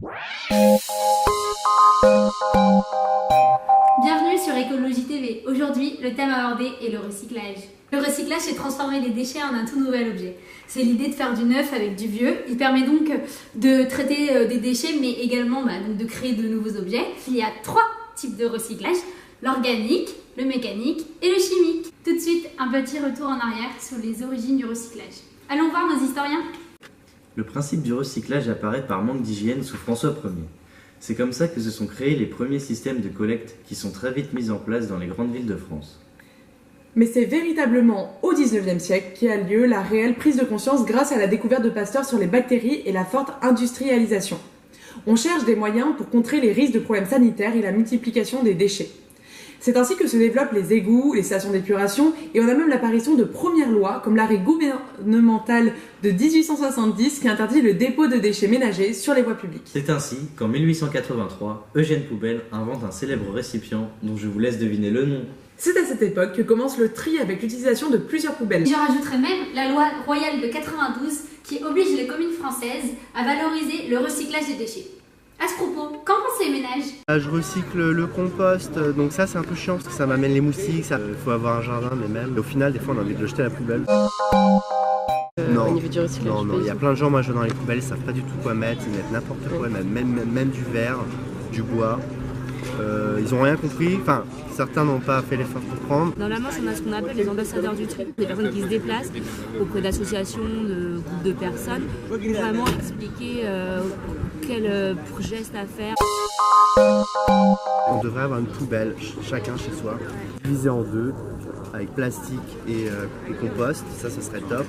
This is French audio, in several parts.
Bienvenue sur Écologie TV. Aujourd'hui, le thème abordé est le recyclage. Le recyclage, c'est transformer les déchets en un tout nouvel objet. C'est l'idée de faire du neuf avec du vieux. Il permet donc de traiter des déchets, mais également de créer de nouveaux objets. Il y a 3 types de recyclage: l'organique, le mécanique et le chimique. Tout de suite, un petit retour en arrière sur les origines du recyclage. Allons voir nos historiens. Le principe du recyclage apparaît par manque d'hygiène sous François Ier. C'est comme ça que se sont créés les premiers systèmes de collecte qui sont très vite mis en place dans les grandes villes de France. Mais c'est véritablement au XIXe siècle qu'a lieu la réelle prise de conscience grâce à la découverte de Pasteur sur les bactéries et la forte industrialisation. On cherche des moyens pour contrer les risques de problèmes sanitaires et la multiplication des déchets. C'est ainsi que se développent les égouts, les stations d'épuration, et on a même l'apparition de premières lois, comme l'arrêt gouvernemental de 1870 qui interdit le dépôt de déchets ménagers sur les voies publiques. C'est ainsi qu'en 1883, Eugène Poubelle invente un célèbre récipient dont je vous laisse deviner le nom. C'est à cette époque que commence le tri avec l'utilisation de plusieurs poubelles. Je rajouterai même la loi royale de 92 qui oblige les communes françaises à valoriser le recyclage des déchets. À ce propos, qu'en pensent les ménages? Je recycle le compost, donc ça c'est un peu chiant parce que ça m'amène les moustiques, il faut avoir un jardin, mais même au final des fois on a envie de le jeter à la poubelle. Au niveau du recyclage, non, il y a plein de gens, moi je vais dans les poubelles, ils savent pas du tout quoi mettre, ils mettent n'importe quoi, même du verre, du bois. Ils ont rien compris, enfin certains n'ont pas fait l'effort pour prendre. Dans la manche, on a ce qu'on appelle les ambassadeurs du tri, des personnes qui se déplacent auprès d'associations, de groupes de personnes, pour vraiment expliquer quel geste à faire. On devrait avoir une poubelle, chacun chez soi, divisée en deux, avec plastique et compost, ça serait top.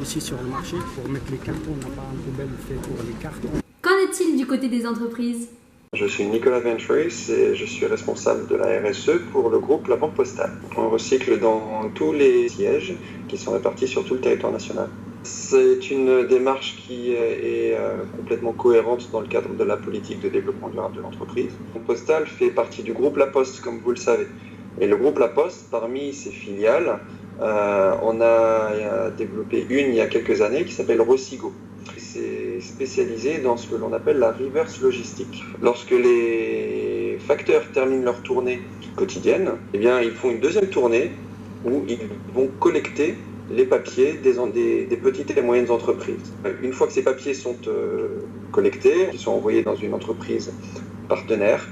Ici sur le marché, pour mettre les cartons, on n'a pas une poubelle faite pour les cartons. Qu'en est-il du côté des entreprises? Je suis Nicolas Ventris et je suis responsable de la RSE pour le groupe La Banque Postale. On recycle dans tous les sièges qui sont répartis sur tout le territoire national. C'est une démarche qui est complètement cohérente dans le cadre de la politique de développement durable de l'entreprise. La Banque Postale fait partie du groupe La Poste, comme vous le savez. Et le groupe La Poste, parmi ses filiales, on a développé une il y a quelques années qui s'appelle Recigo. C'est spécialisé dans ce que l'on appelle la reverse logistique. Lorsque les facteurs terminent leur tournée quotidienne, eh bien, ils font une deuxième tournée où ils vont collecter les papiers des petites et moyennes entreprises. Une fois que ces papiers sont collectés, ils sont envoyés dans une entreprise partenaire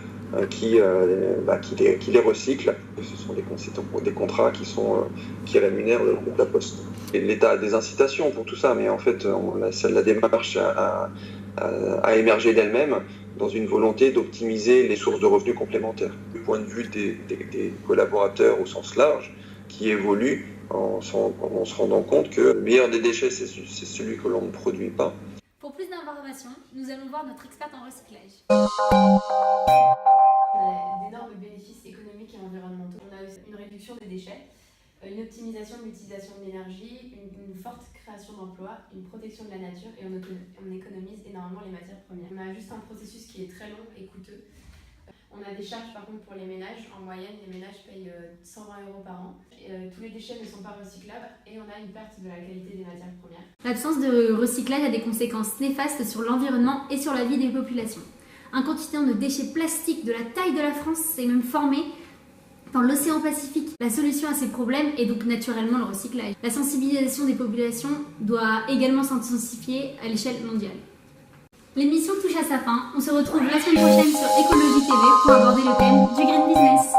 qui les recycle. Ce sont des contrats qui rémunèrent le groupe La Poste. Et l'État a des incitations pour tout ça, mais en fait, la démarche a émergé d'elle-même dans une volonté d'optimiser les sources de revenus complémentaires. Du point de vue des collaborateurs au sens large, qui évoluent en se rendant compte que le meilleur des déchets, c'est celui que l'on ne produit pas. Pour plus d'informations, nous allons voir notre experte en recyclage. On a d'énormes bénéfices économiques et environnementaux. On a une réduction des déchets, une optimisation de l'utilisation de l'énergie, une forte création d'emplois, une protection de la nature et on économise énormément les matières premières. On a juste un processus qui est très long et coûteux. On a des charges par contre pour les ménages. En moyenne, les ménages payent 120 € par an. Tous les déchets ne sont pas recyclables et on a une perte de la qualité des matières premières. L'absence de recyclage a des conséquences néfastes sur l'environnement et sur la vie des populations. Un continent de déchets plastiques de la taille de la France s'est même formé dans l'océan Pacifique. La solution à ces problèmes est donc naturellement le recyclage. La sensibilisation des populations doit également s'intensifier à l'échelle mondiale. L'émission touche à sa fin. On se retrouve la semaine prochaine sur Écologie TV pour aborder le thème du Green Business.